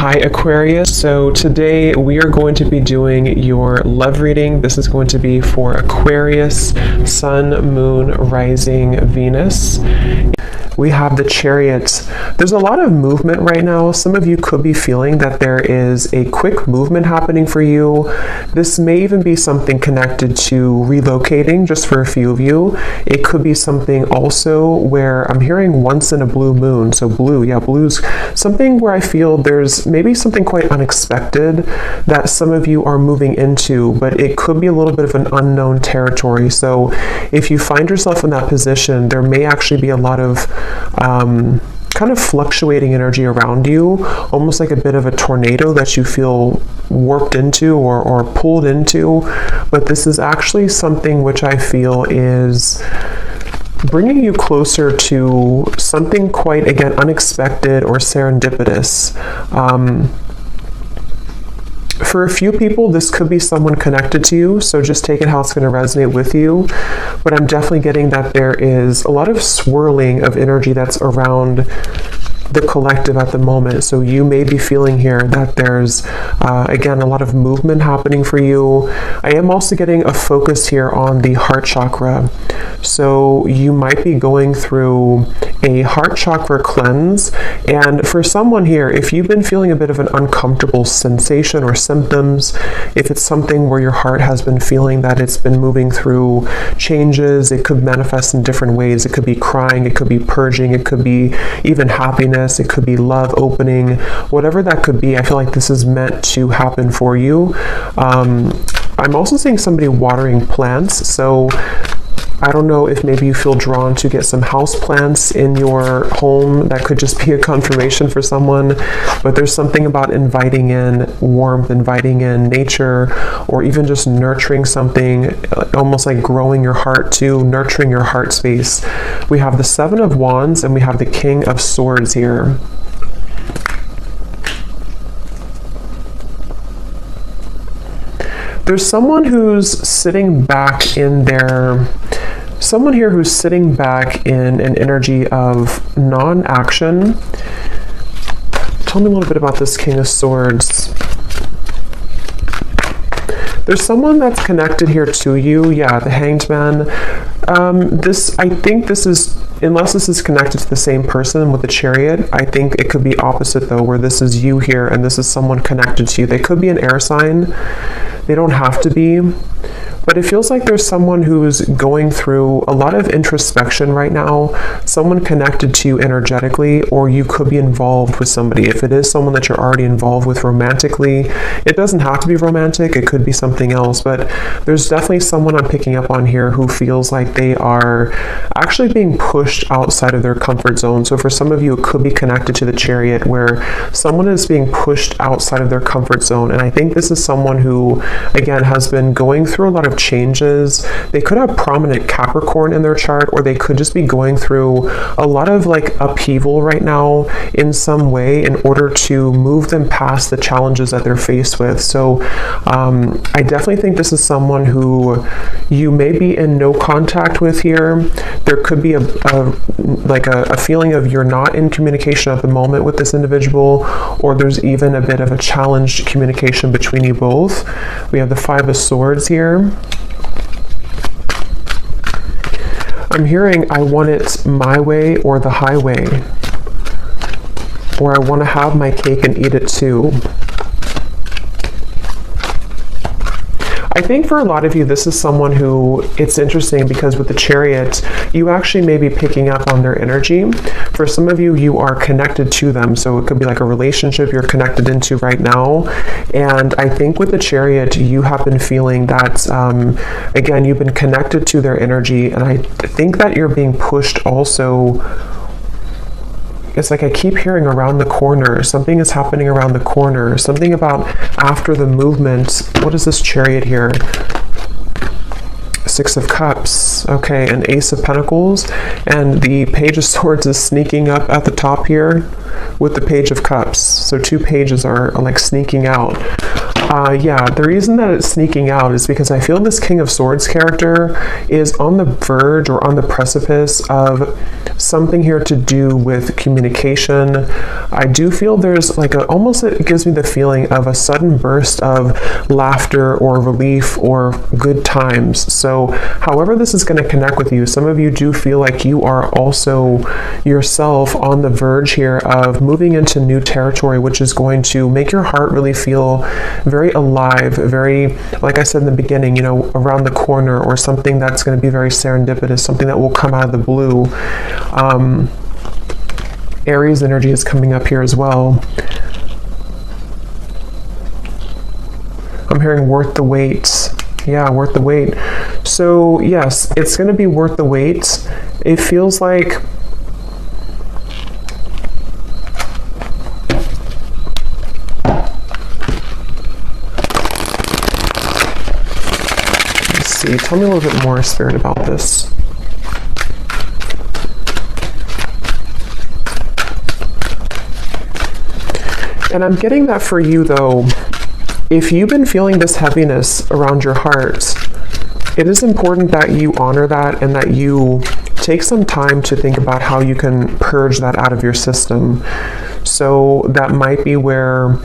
Hi Aquarius, so today we are going to be doing your love reading. This is going to be for Aquarius, Sun, Moon, Rising, Venus. We have the Chariot. There's a lot of movement right now. Some of you could be feeling that there is a quick movement happening for you. This may even be something connected to relocating, just for a few of you. It could be something also where I'm hearing once in a blue moon. So blue's something where I feel there's maybe something quite unexpected that some of you are moving into, but it could be a little bit of an unknown territory. So if you find yourself in that position, there may actually be a lot of kind of fluctuating energy around you, almost like a bit of a tornado that you feel warped into or pulled into. But this is actually something which I feel is bringing you closer to something quite, again, unexpected or serendipitous. For a few people, this could be someone connected to you, so just take it how it's going to resonate with you. But I'm definitely getting that there is a lot of swirling of energy that's around the collective at the moment. So you may be feeling here that there's, again, a lot of movement happening for you. I am also getting a focus here on the heart chakra. So you might be going through a heart chakra cleanse. And for someone here, if you've been feeling a bit of an uncomfortable sensation or symptoms, if it's something where your heart has been feeling that it's been moving through changes, it could manifest in different ways. It could be crying, it could be purging, it could be even happiness, it could be love opening, whatever that could be. I feel like this is meant to happen for you. I'm also seeing somebody watering plants. So I don't know if maybe you feel drawn to get some house plants in your home. That could just be a confirmation for someone. But there's something about inviting in warmth, inviting in nature, or even just nurturing something, almost like growing your heart too, nurturing your heart space. We have the Seven of Wands and we have the King of Swords here. There's someone who's sitting back in their... Someone here who's sitting back in an energy of non-action. Tell me a little bit about this King of Swords. There's someone that's connected here to you. Yeah, the Hanged Man. I think this is, unless this is connected to the same person with the Chariot, I think it could be opposite though, where this is you here and this is someone connected to you. They could be an air sign. They don't have to be. But it feels like there's someone who's going through a lot of introspection right now, someone connected to you energetically, or you could be involved with somebody. If it is someone that you're already involved with romantically, it doesn't have to be romantic, it could be something else, but there's definitely someone I'm picking up on here who feels like they are actually being pushed outside of their comfort zone. So for some of you, it could be connected to the Chariot, where someone is being pushed outside of their comfort zone. And I think this is someone who, again, has been going through a lot of changes. They could have prominent Capricorn in their chart, or they could just be going through a lot of like upheaval right now in some way in order to move them past the challenges that they're faced with. So I definitely think this is someone who you may be in no contact with here. There could be a feeling of you're not in communication at the moment with this individual, or there's even a bit of a challenged communication between you both. We have the Five of Swords here. I'm hearing I want it my way or the highway, or I want to have my cake and eat it too. I think for a lot of you, this is someone who, it's interesting because with the Chariot, you actually may be picking up on their energy. For some of you, you are connected to them. So it could be like a relationship you're connected into right now. And I think with the Chariot, you have been feeling that, again, you've been connected to their energy. And I think that you're being pushed also. It's like I keep hearing around the corner. Something is happening around the corner. Something about after the movement. What is this Chariot here? Six of Cups. Okay, an Ace of Pentacles. And the Page of Swords is sneaking up at the top here with the Page of Cups. So two pages are like sneaking out. Yeah, the reason that it's sneaking out is because I feel this King of Swords character is on the verge or on the precipice of something here to do with communication. I do feel there's like almost it gives me the feeling of a sudden burst of laughter or relief or good times. So however this is going to connect with you, some of you do feel like you are also yourself on the verge here of moving into new territory, which is going to make your heart really feel very alive, very, like I said in the beginning, you know, around the corner, or something that's going to be very serendipitous, something that will come out of the blue. Aries energy is coming up here as well. I'm hearing worth the wait. Yeah, worth the wait. So yes, it's going to be worth the wait. It feels like see. Tell me a little bit more, Spirit, about this. And I'm getting that for you, though, if you've been feeling this heaviness around your heart, it is important that you honor that and that you take some time to think about how you can purge that out of your system. So that might be where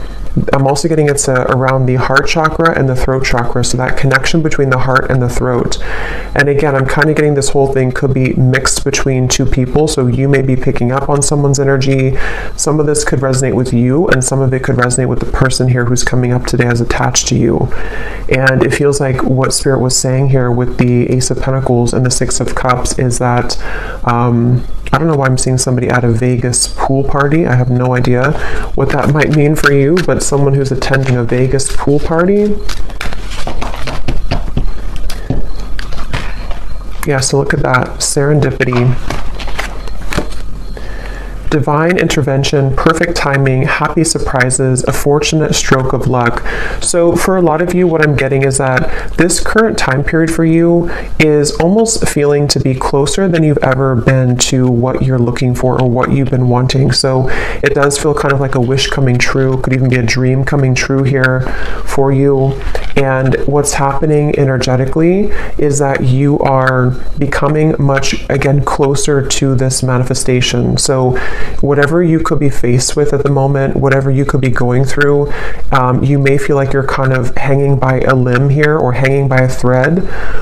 I'm also getting it's around the heart chakra and the throat chakra, so that connection between the heart and the throat. And again, I'm kind of getting this whole thing could be mixed between two people, so you may be picking up on someone's energy. Some of this could resonate with you, and some of it could resonate with the person here who's coming up today as attached to you. And it feels like what Spirit was saying here with the Ace of Pentacles and the Six of Cups is that I don't know why I'm seeing somebody at a Vegas pool party. I have no idea what that might mean for you, but someone who's attending a Vegas pool party. Yeah, so look at that. Serendipity. Divine intervention, perfect timing, happy surprises, a fortunate stroke of luck. So for a lot of you, what I'm getting is that this current time period for you is almost feeling to be closer than you've ever been to what you're looking for or what you've been wanting. So it does feel kind of like a wish coming true, could even be a dream coming true here for you. And what's happening energetically is that you are becoming much, again, closer to this manifestation. So whatever you could be faced with at the moment, whatever you could be going through, you may feel like you're kind of hanging by a limb here or hanging by a thread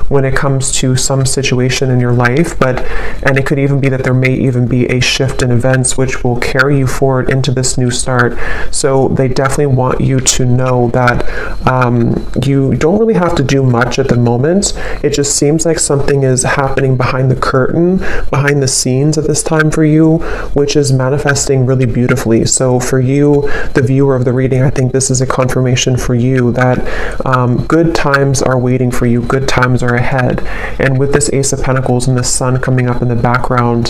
when it comes to some situation in your life. And it could even be that there may even be a shift in events which will carry you forward into this new start. So they definitely want you to know that you don't really have to do much at the moment. It just seems like something is happening behind the curtain, behind the scenes at this time for you, which is manifesting really beautifully. So for you, the viewer of the reading, I think this is a confirmation for you that good times are waiting for you, good times are ahead. And with this Ace of Pentacles and the sun coming up in the background,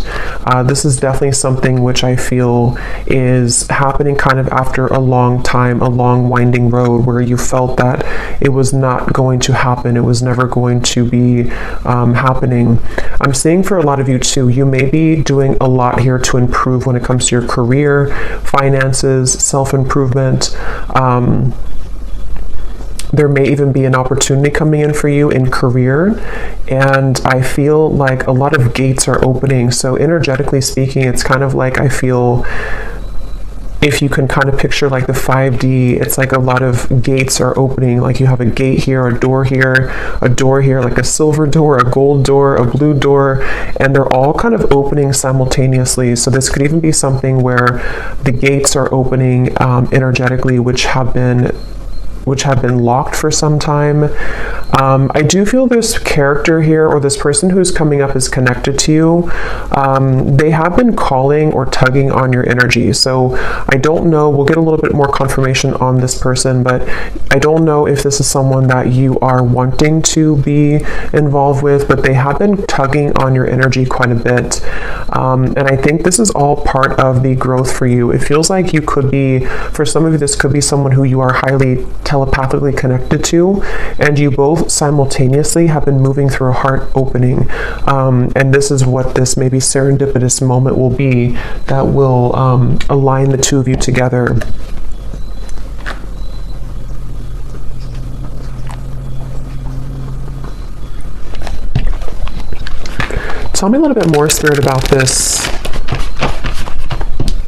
this is definitely something which I feel is happening kind of after a long time, a long winding road where you felt that it was not going to happen, it was never going to be happening. I'm seeing for a lot of you too, you may be doing a lot here to improve when it comes to your career, finances, self-improvement. There may even be an opportunity coming in for you in career, and I feel like a lot of gates are opening. So energetically speaking, it's kind of like I feel, if you can kind of picture like the 5D, it's like a lot of gates are opening. Like you have a gate here, a door here, like a silver door, a gold door, a blue door, and they're all kind of opening simultaneously. So this could even be something where the gates are opening energetically, which have been locked for some time. I do feel this character here, or this person who's coming up, is connected to you. They have been calling or tugging on your energy. So I don't know, we'll get a little bit more confirmation on this person, but I don't know if this is someone that you are wanting to be involved with, but they have been tugging on your energy quite a bit. And I think this is all part of the growth for you. It feels like you could be, for some of you, this could be someone who you are highly telepathically connected to, and you both simultaneously have been moving through a heart opening, and this is what this maybe serendipitous moment will be that will align the two of you together. Tell me a little bit more, Spirit, about this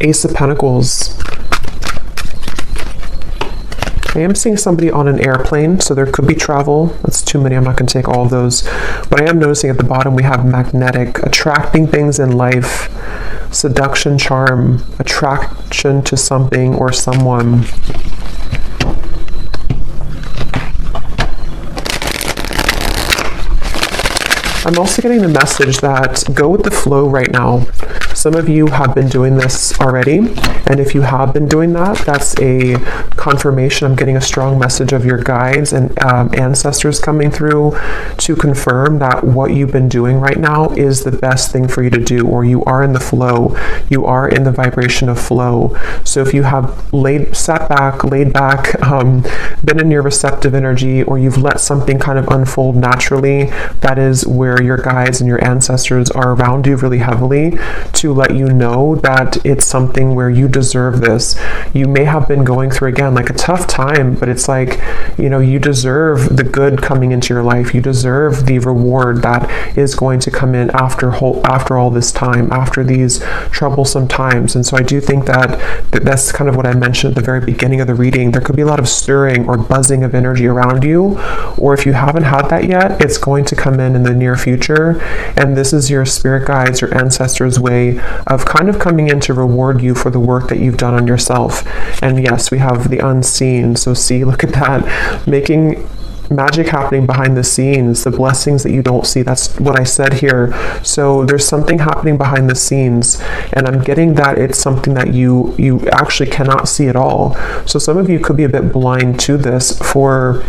Ace of Pentacles. I am seeing somebody on an airplane, so there could be travel. That's too many. I'm not going to take all of those. But I am noticing at the bottom we have magnetic, attracting things in life, seduction, charm, attraction to something or someone. I'm also getting the message that go with the flow right now. Some of you have been doing this already, and if you have been doing that, that's a confirmation. I'm getting a strong message of your guides and ancestors coming through to confirm that what you've been doing right now is the best thing for you to do, or you are in the flow. You are in the vibration of flow. So if you have laid back, been in your receptive energy, or you've let something kind of unfold naturally, that is where your guides and your ancestors are around you really heavily to let you know that it's something where you deserve this. You may have been going through, again, like a tough time, but it's like, you know, you deserve the good coming into your life. You deserve the reward that is going to come in after all this time, after these troublesome times. And so I do think that's kind of what I mentioned at the very beginning of the reading. There could be a lot of stirring or buzzing of energy around you, or if you haven't had that yet, it's going to come in the near future. And this is your spirit guides, your ancestors' way of kind of coming in to reward you for the work that you've done on yourself. And yes, we have the unseen. So see, look at that, making magic happening behind the scenes, the blessings that you don't see. That's what I said here. So there's something happening behind the scenes, and I'm getting that it's something that you actually cannot see at all. So some of you could be a bit blind to this for,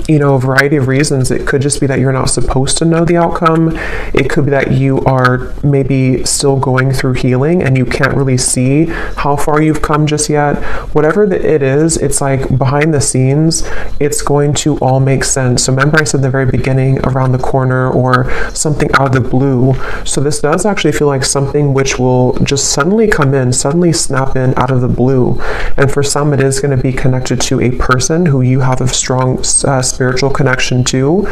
you know, a variety of reasons. It could just be that you're not supposed to know the outcome. It could be that you are maybe still going through healing and you can't really see how far you've come just yet. Whatever it is, it's like behind the scenes, it's going to all make sense. So remember I said in the very beginning, around the corner or something out of the blue. So this does actually feel like something which will just suddenly come in, suddenly snap in out of the blue. And for some, it is going to be connected to a person who you have a strong spiritual connection to,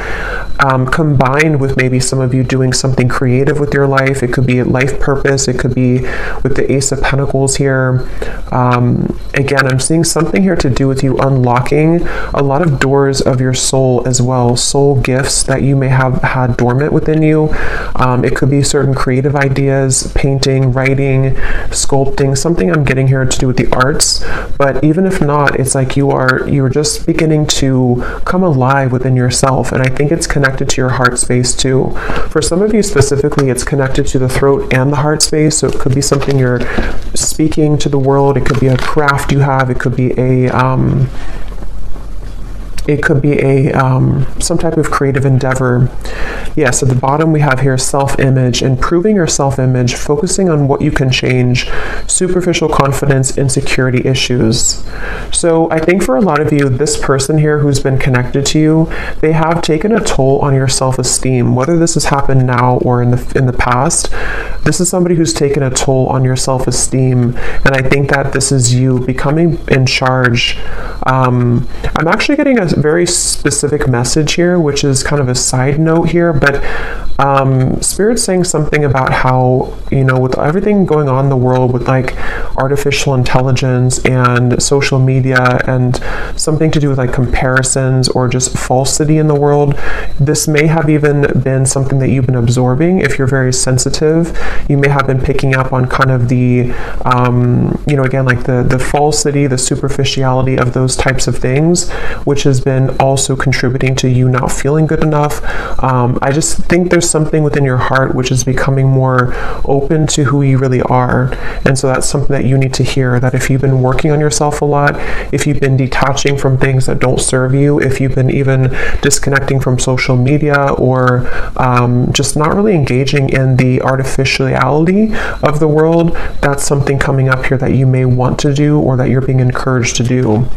combined with maybe some of you doing something creative with your life. It could be a life purpose. It could be with the Ace of Pentacles here. Again, I'm seeing something here to do with you unlocking a lot of doors of your soul as well, soul gifts that you may have had dormant within you. It could be certain creative ideas, painting, writing, sculpting, something I'm getting here to do with the arts. But even if not, it's like you're just beginning to come alive within yourself, and I think it's connected to your heart space too. For some of you specifically, it's connected to the throat and the heart space, so it could be something you're speaking to the world. It could be a craft you have. It could be some type of creative endeavor. Yes, at the bottom we have here self-image, improving your self-image, focusing on what you can change, superficial confidence, insecurity issues. So I think for a lot of you, this person here who's been connected to you, they have taken a toll on your self-esteem. Whether this has happened now or in the past, this is somebody who's taken a toll on your self-esteem. And I think that this is you becoming in charge. I'm actually getting a very specific message here, which is kind of a side note here, but Spirit's saying something about how, you know, with everything going on in the world with like artificial intelligence and social media and something to do with like comparisons or just falsity in the world, this may have even been something that you've been absorbing. If you're very sensitive, you may have been picking up on kind of the, you know, again, like the falsity, the superficiality of those types of things, which has been also contributing to you not feeling good enough. I just think there's something within your heart which is becoming more open to who you really are. And so that's something that you need to hear, that if you've been working on yourself a lot, if you've been detaching from things that don't serve you, if you've been even disconnecting from social media or just not really engaging in the artificiality of the world, that's something coming up here that you may want to do or that you're being encouraged to do.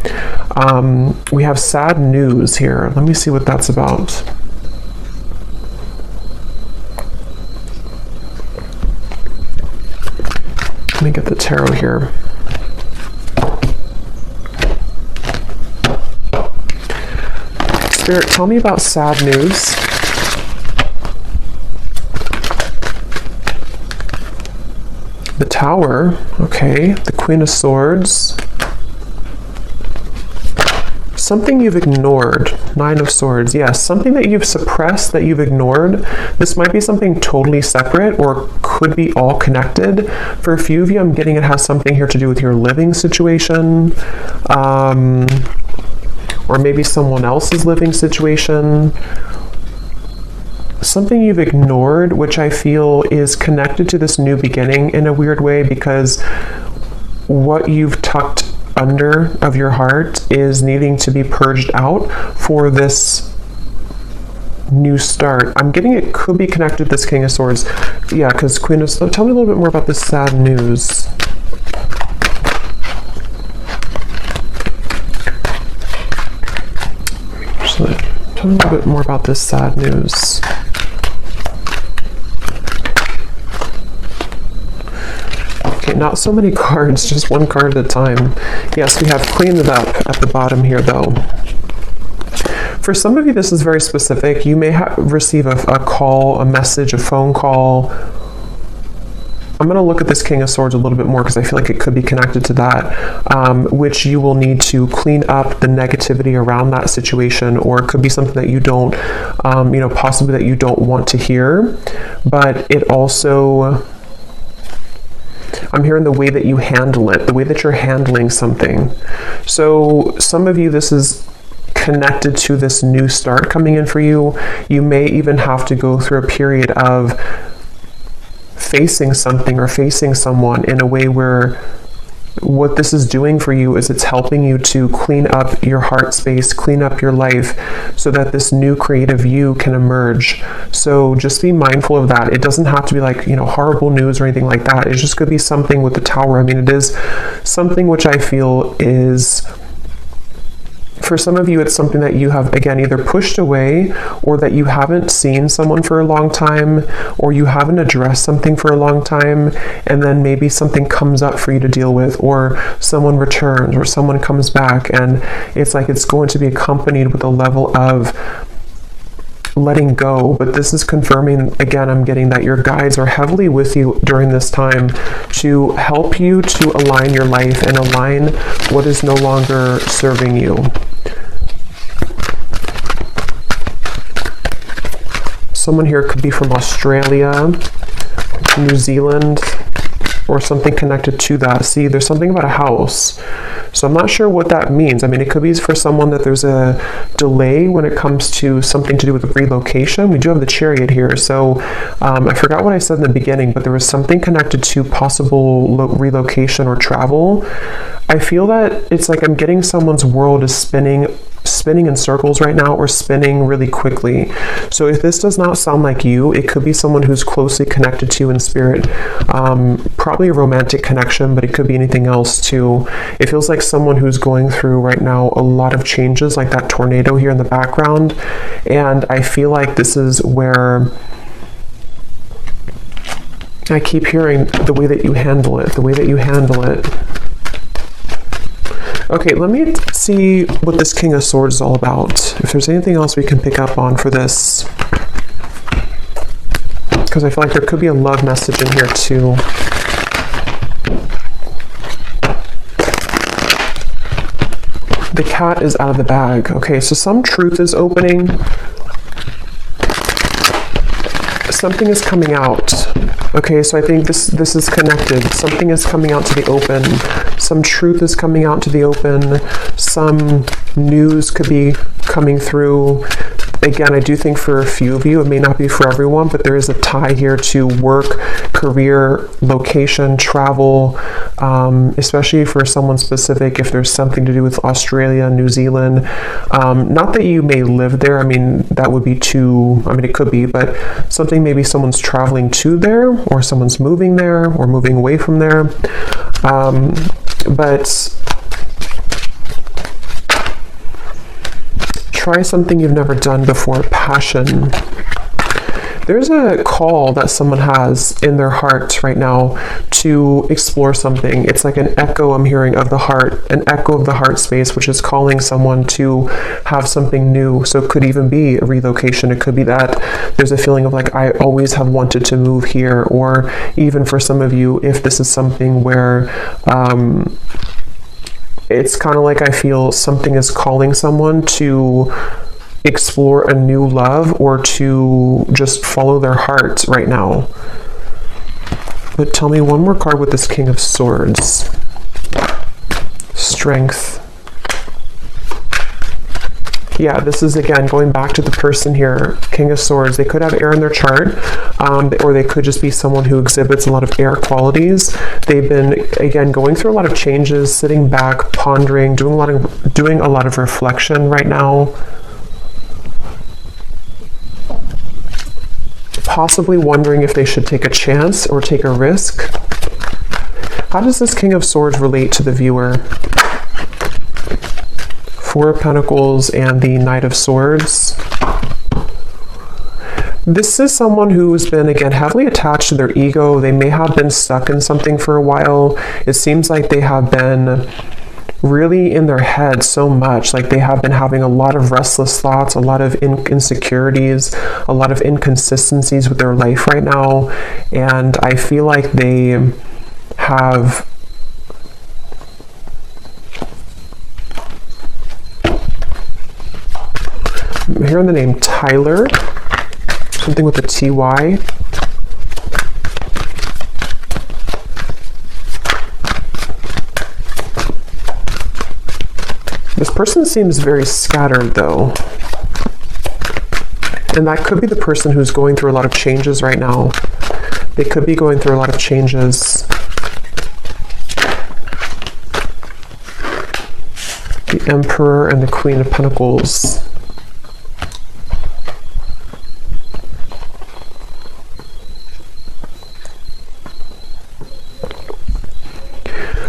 We have sad news here. Let me see what that's about. Let me get the tarot here. Spirit, tell me about sad news. Tower. Okay, the Queen of Swords. Something you've ignored. Nine of Swords. Yes, something that you've suppressed, that you've ignored. This might be something totally separate or could be all connected. For a few of you, I'm getting it has something here to do with your living situation, or maybe someone else's living situation. Something you've ignored, which I feel is connected to this new beginning in a weird way, because what you've tucked under of your heart is needing to be purged out for this new start. I'm getting it could be connected to this King of Swords. Yeah, because Queen of Swords. Tell me a little bit more about this sad news. So, tell me a little bit more about this sad news. Okay, not so many cards, just one card at a time. Yes, we have cleaned it up at the bottom here, though. For some of you, this is very specific. You may receive a call, a message, a phone call. I'm going to look at this King of Swords a little bit more because I feel like it could be connected to that, which you will need to clean up the negativity around that situation, or it could be something that you don't, possibly that you don't want to hear. But it also... I'm hearing the way that you handle it, the way that you're handling something. So some of you, this is connected to this new start coming in for you. You may even have to go through a period of facing something or facing someone in a way where what this is doing for you is it's helping you to clean up your heart space, clean up your life, so that this new creative you can emerge. So just be mindful of that. It doesn't have to be like, horrible news or anything like that. It just could be something with the Tower. I mean, it is something which I feel is... For some of you, it's something that you have, again, either pushed away, or that you haven't seen someone for a long time, or you haven't addressed something for a long time, and then maybe something comes up for you to deal with, or someone returns, or someone comes back, and it's like it's going to be accompanied with a level of letting go. But this is confirming, again, I'm getting that your guides are heavily with you during this time to help you to align your life and align what is no longer serving you. Someone here could be from Australia, New Zealand, or something connected to that. See, there's something about a house. So I'm not sure what that means. I mean, it could be for someone that there's a delay when it comes to something to do with relocation. We do have the Chariot here. So I forgot what I said in the beginning, but there was something connected to possible relocation or travel. I feel that it's like I'm getting someone's world is spinning in circles right now, or spinning really quickly. So if this does not sound like you, it could be someone who's closely connected to you in spirit. Probably a romantic connection, but it could be anything else too. It feels like someone who's going through right now a lot of changes, like that tornado here in the background. And I feel like this is where I keep hearing the way that you handle it, the way that you handle it. Okay, let me see what this King of Swords is all about. If there's anything else we can pick up on for this. Because I feel like there could be a love message in here too. The cat is out of the bag. Okay, so some truth is opening. Something is coming out. Okay, so I think this is connected. Something is coming out to the open. Some truth is coming out to the open. Some news could be coming through. Again, I do think for a few of you, it may not be for everyone, but there is a tie here to work, career, location, travel, especially for someone specific, if there's something to do with Australia, New Zealand. Not that you may live there. I mean, that would be it could be, but something maybe someone's traveling to there, or someone's moving there, or moving away from there. But try something you've never done before. Passion. There's a call that someone has in their heart right now to explore something. It's like an echo I'm hearing of the heart, an echo of the heart space, which is calling someone to have something new. So it could even be a relocation. It could be that there's a feeling of like, I always have wanted to move here. Or even for some of you, if this is something where it's kind of like I feel something is calling someone to explore a new love or to just follow their heart right now. But tell me one more card with this King of Swords. Strength. Yeah, this is again going back to the person here, King of Swords. They could have air in their chart, or they could just be someone who exhibits a lot of air qualities. They've been, again, going through a lot of changes, sitting back, pondering, doing a lot of reflection right now. Possibly wondering if they should take a chance or take a risk. How does this King of Swords relate to the viewer? Four of Pentacles and the Knight of Swords. This is someone who's been, again, heavily attached to their ego. They may have been stuck in something for a while. It seems like they have been really in their head so much, like they have been having a lot of restless thoughts, a lot of insecurities, a lot of inconsistencies with their life right now. And I feel like they have I'm hearing the name Tyler, something with a TY. This person seems very scattered though. And that could be the person who's going through a lot of changes right now. They could be going through a lot of changes. The Emperor and the Queen of Pentacles.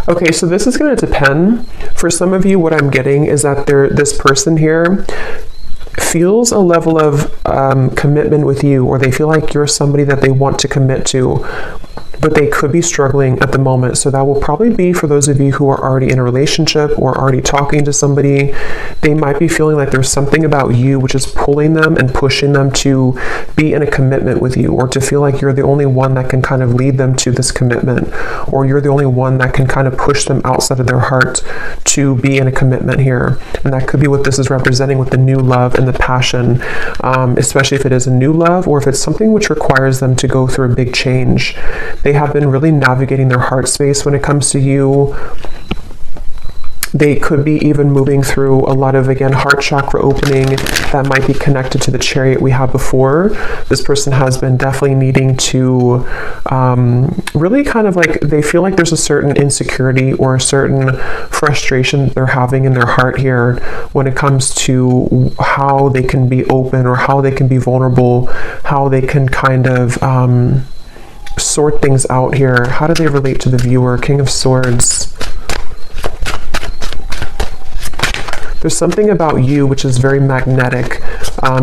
Okay, so this is going to depend. For some of you, what I'm getting is that this person here feels a level of commitment with you, or they feel like you're somebody that they want to commit to, but they could be struggling at the moment. So that will probably be for those of you who are already in a relationship or already talking to somebody. They might be feeling like there's something about you which is pulling them and pushing them to be in a commitment with you, or to feel like you're the only one that can kind of lead them to this commitment, or you're the only one that can kind of push them outside of their heart to be in a commitment here. And that could be what this is representing with the new love and the passion, especially if it is a new love, or if it's something which requires them to go through a big change. They have been really navigating their heart space when it comes to you. They could be even moving through a lot of, again, heart chakra opening that might be connected to the Chariot we had before. This person has been definitely needing to really kind of like, they feel like there's a certain insecurity or a certain frustration they're having in their heart here when it comes to how they can be open, or how they can be vulnerable, how they can kind of sort things out here. How do they relate to the viewer? King of Swords. There's something about you which is very magnetic.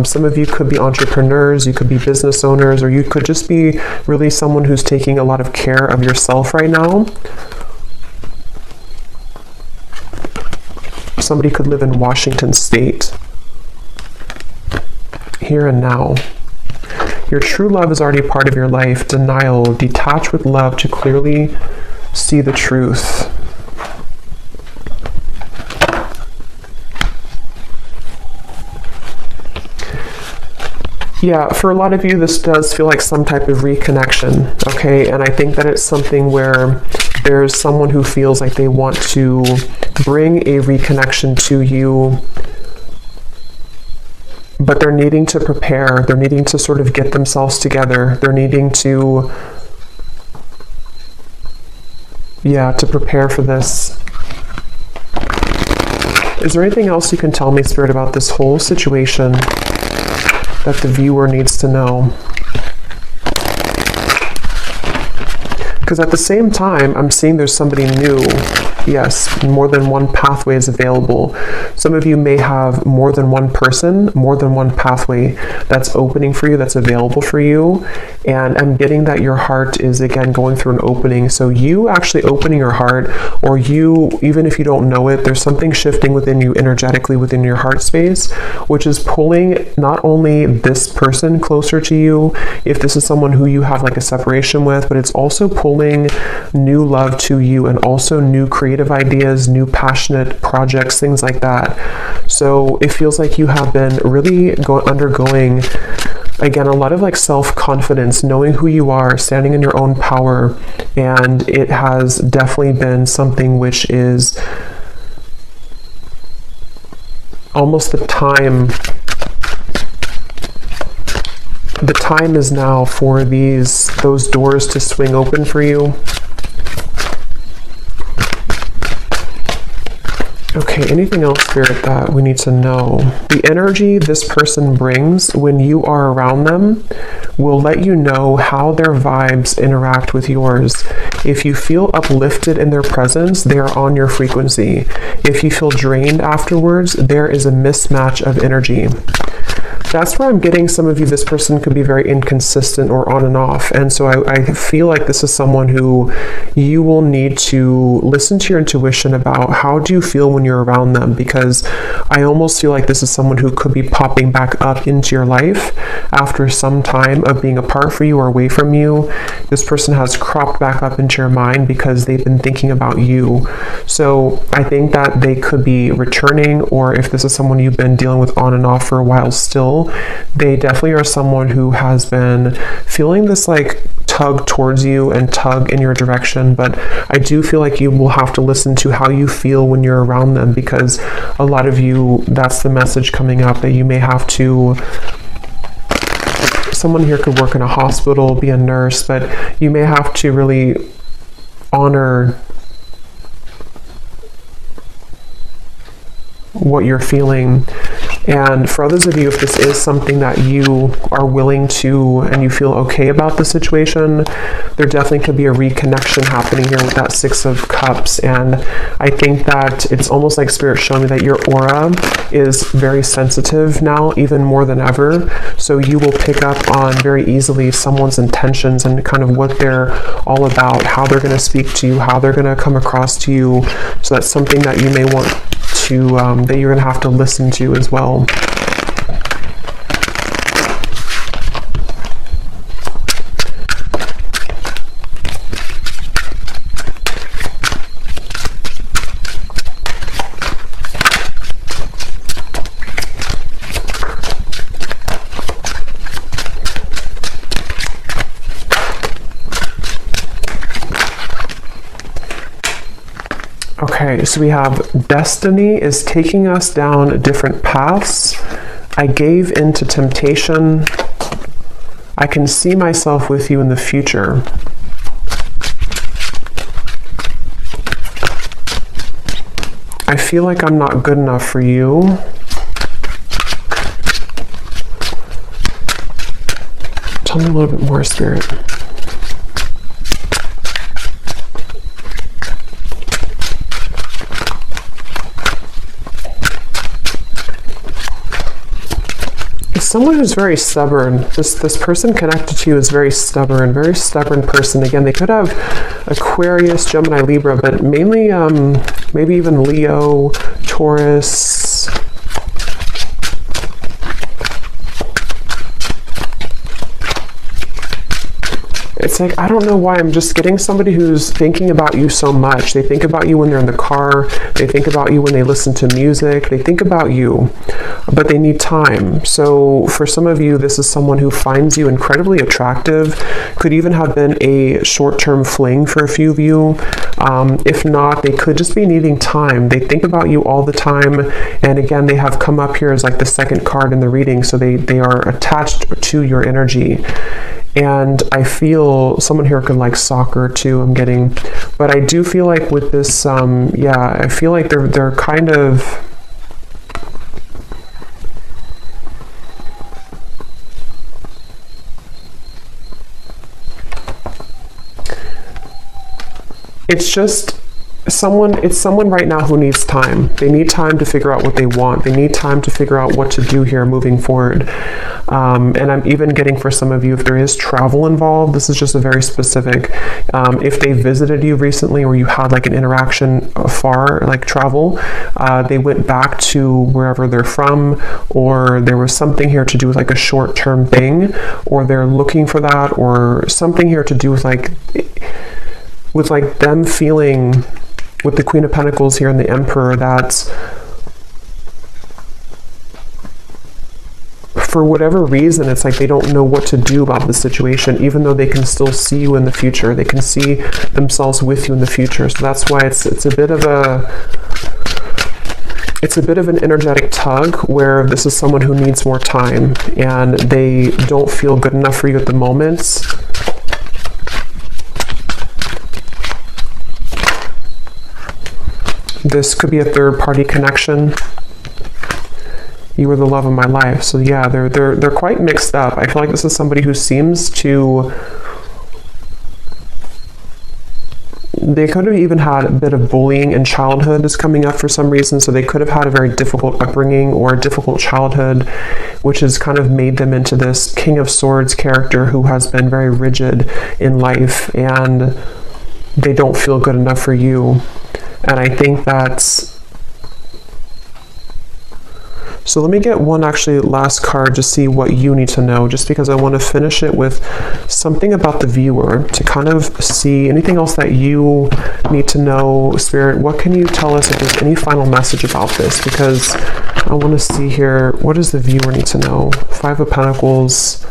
Some of you could be entrepreneurs, you could be business owners, or you could just be really someone who's taking a lot of care of yourself right now. Somebody could live in Washington State. Here and now. Your true love is already a part of your life. Denial. Detach with love to clearly see the truth. Yeah, for a lot of you, this does feel like some type of reconnection, okay? And I think that it's something where there's someone who feels like they want to bring a reconnection to you, but they're needing to prepare. They're needing to sort of get themselves together. They're needing to, to prepare for this. Is there anything else you can tell me, Spirit, about this whole situation that the viewer needs to know? Because at the same time, I'm seeing there's somebody new Yes, more than one pathway is available. Some of you may have more than one person, more than one pathway that's opening for you, that's available for you. And I'm getting that your heart is, again, going through an opening. So you actually opening your heart, or you, even if you don't know it, there's something shifting within you energetically within your heart space, which is pulling not only this person closer to you, if this is someone who you have like a separation with, but it's also pulling new love to you, and also new creative ideas, new passionate projects, things like that. So it feels like you have been really undergoing, again, a lot of like self-confidence, knowing who you are, standing in your own power. And it has definitely been something which is almost the time. The time is now for those doors to swing open for you. Okay, anything else, Spirit, that we need to know? The energy this person brings when you are around them will let you know how their vibes interact with yours. If you feel uplifted in their presence, they are on your frequency. If you feel drained afterwards, there is a mismatch of energy. That's where I'm getting some of you, this person could be very inconsistent or on and off. And so I feel like this is someone who you will need to listen to your intuition about how do you feel when you're around them, because I almost feel like this is someone who could be popping back up into your life after some time of being apart from you or away from you. This person has cropped back up into your mind because they've been thinking about you. So I think that they could be returning, or if this is someone you've been dealing with on and off for a while still, they definitely are someone who has been feeling this like tug towards you and tug in your direction. But I do feel like you will have to listen to how you feel when you're around them, because a lot of you, that's the message coming up, that you may have to, someone here could work in a hospital, be a nurse, but you may have to really honor what you're feeling. And for others of you, if this is something that you are willing to, and you feel okay about the situation, there definitely could be a reconnection happening here with that Six of Cups. And I think that it's almost like Spirit showing me that your aura is very sensitive now, even more than ever. So you will pick up on very easily someone's intentions and kind of what they're all about, how they're going to speak to you, how they're going to come across to you. So that's something that you may want to, that you're going to have to listen to as well. Okay, so we have destiny is taking us down different paths. I gave into temptation. I can see myself with you in the future. I feel like I'm not good enough for you. Tell me a little bit more, Spirit. Someone who's very stubborn. This person connected to you is very stubborn person. Again, they could have Aquarius, Gemini, Libra, but mainly maybe even Leo, Taurus. It's like, I don't know why, I'm just getting somebody who's thinking about you so much. They think about you when they're in the car. They think about you when they listen to music. They think about you, but they need time. So for some of you, this is someone who finds you incredibly attractive. Could even have been a short-term fling for a few of you. If not, they could just be needing time. They think about you all the time. And again, they have come up here as like the second card in the reading. So they are attached to your energy. And I feel someone here could like soccer too, I'm getting. But I do feel like with this, yeah, I feel like they're kind of, it's just, it's someone right now who needs time. They need time to figure out what they want. They need time to figure out what to do here moving forward. And I'm even getting, for some of you, if there is travel involved, this is just a very specific, if they visited you recently or you had like an interaction far, like travel, they went back to wherever they're from, or there was something here to do with like a short-term thing, or they're looking for that, or something here to do with like them feeling, with the Queen of Pentacles here and the Emperor, that's for whatever reason, it's like they don't know what to do about the situation, even though they can still see you in the future. They can see themselves with you in the future. So that's why it's a bit of an energetic tug, where this is someone who needs more time and they don't feel good enough for you at the moment. This could be a third-party connection. You were the love of my life. So yeah, they're quite mixed up. I feel like this is somebody who seems to... They could have even had a bit of bullying in childhood is coming up for some reason. So they could have had a very difficult upbringing or a difficult childhood, which has kind of made them into this King of Swords character who has been very rigid in life, and they don't feel good enough for you. And I think that's... So let me get one actually last card to see what you need to know, just because I want to finish it with something about the viewer to kind of see anything else that you need to know. Spirit, what can you tell us if there's any final message about this? Because I want to see here, what does the viewer need to know? Five of Pentacles.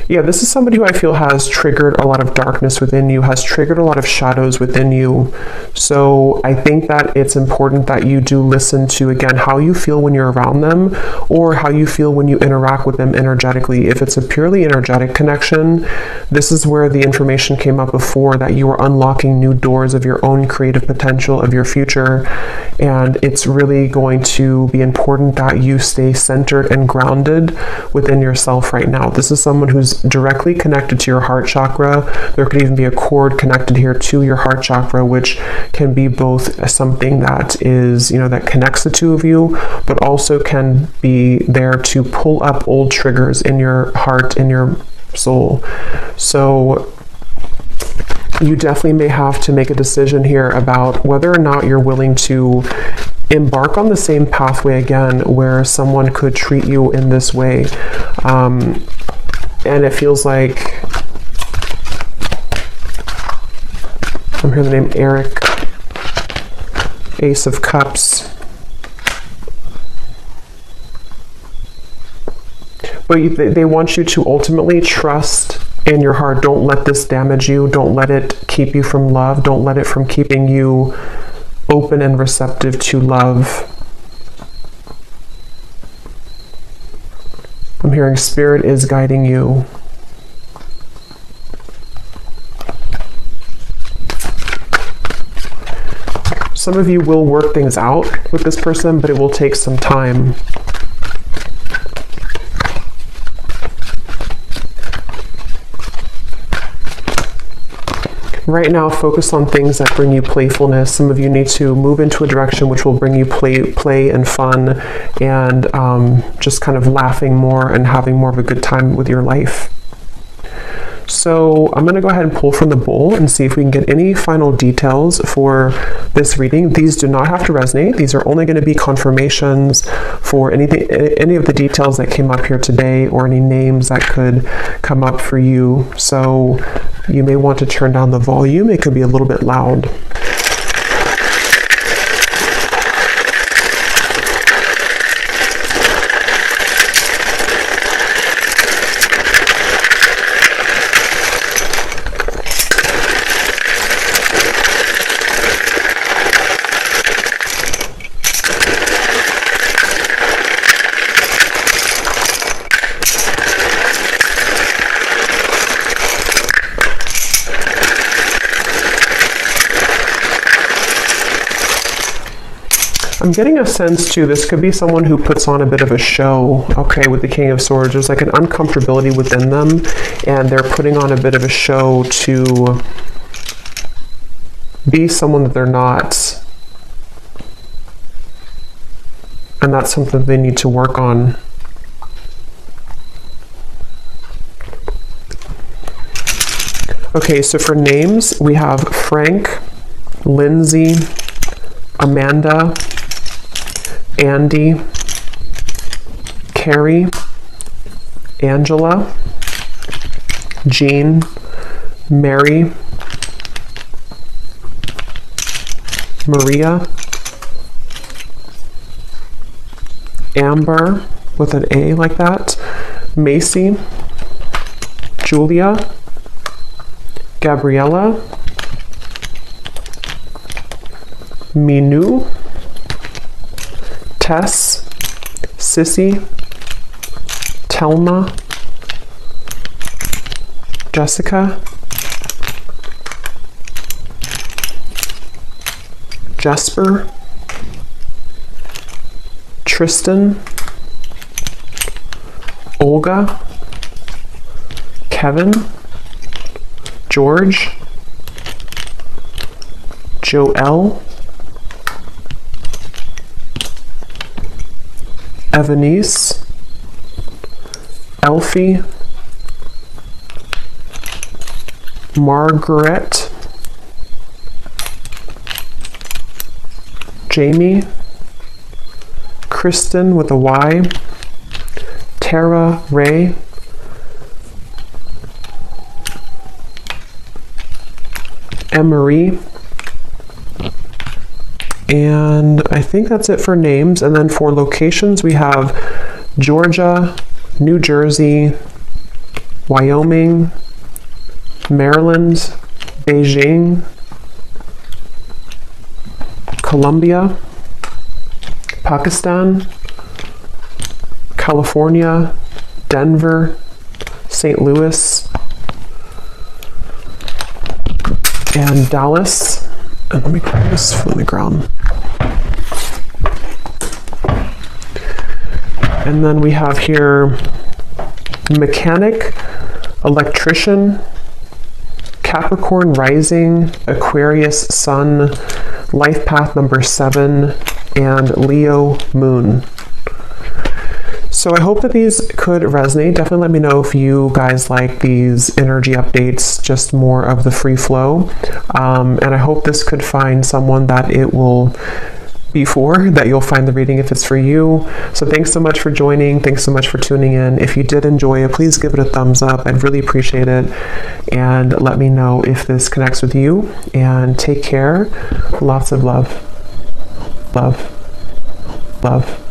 Yeah, this is somebody who I feel has triggered a lot of darkness within you, has triggered a lot of shadows within you. So I think that it's important that you do listen to, again, how you feel when you're around them, or how you feel when you interact with them energetically. If it's a purely energetic connection, this is where the information came up before, that you are unlocking new doors of your own creative potential, of your future. And it's really going to be important that you stay centered and grounded within yourself right now. This is someone who's directly connected to your heart chakra. There could even be a cord connected here to your heart chakra, which can be both something that is, that connects the two of you, but also can be there to pull up old triggers in your heart, in your soul. So you definitely may have to make a decision here about whether or not you're willing to embark on the same pathway again, where someone could treat you in this way. And it feels like, I'm hearing the name Eric, Ace of Cups. But they want you to ultimately trust in your heart. Don't let this damage you. Don't let it keep you from love. Don't let it from keeping you open and receptive to love. I'm hearing Spirit is guiding you. Some of you will work things out with this person, but it will take some time. Right now, focus on things that bring you playfulness. Some of you need to move into a direction which will bring you play and fun, and just kind of laughing more and having more of a good time with your life. So I'm going to go ahead and pull from the bowl and see if we can get any final details for this reading. These do not have to resonate. These are only going to be confirmations for any of the details that came up here today, or any names that could come up for you. So you may want to turn down the volume. It could be a little bit loud. I'm getting a sense too, this could be someone who puts on a bit of a show, okay, with the King of Swords. There's like an uncomfortability within them, and they're putting on a bit of a show to be someone that they're not. And that's something they need to work on. Okay, so for names, we have Frank, Lindsay, Amanda, Andy, Carrie, Angela, Jean, Mary, Maria, Amber with an A like that, Macy, Julia, Gabriella, Minu, Tess, Sissy, Telma, Jessica, Jesper, Tristan, Olga, Kevin, George, Joelle, Evanice, Elfie, Margaret, Jamie, Kristen with a Y, Tara Ray, Emery, and I think that's it for names. And then for locations, we have Georgia, New Jersey, Wyoming, Maryland, Beijing, Colombia, Pakistan, California, Denver, St. Louis, and Dallas. And let me put this from the ground. And then we have here mechanic, electrician, Capricorn rising, Aquarius sun, life path number 7, and Leo moon. So I hope that these could resonate. Definitely let me know if you guys like these energy updates, just more of the free flow. And I hope this could find someone that it will be for, that you'll find the reading if it's for you. So thanks so much for joining. Thanks so much for tuning in. If you did enjoy it, please give it a thumbs up. I'd really appreciate it. And let me know if this connects with you. And take care. Lots of love. Love. Love.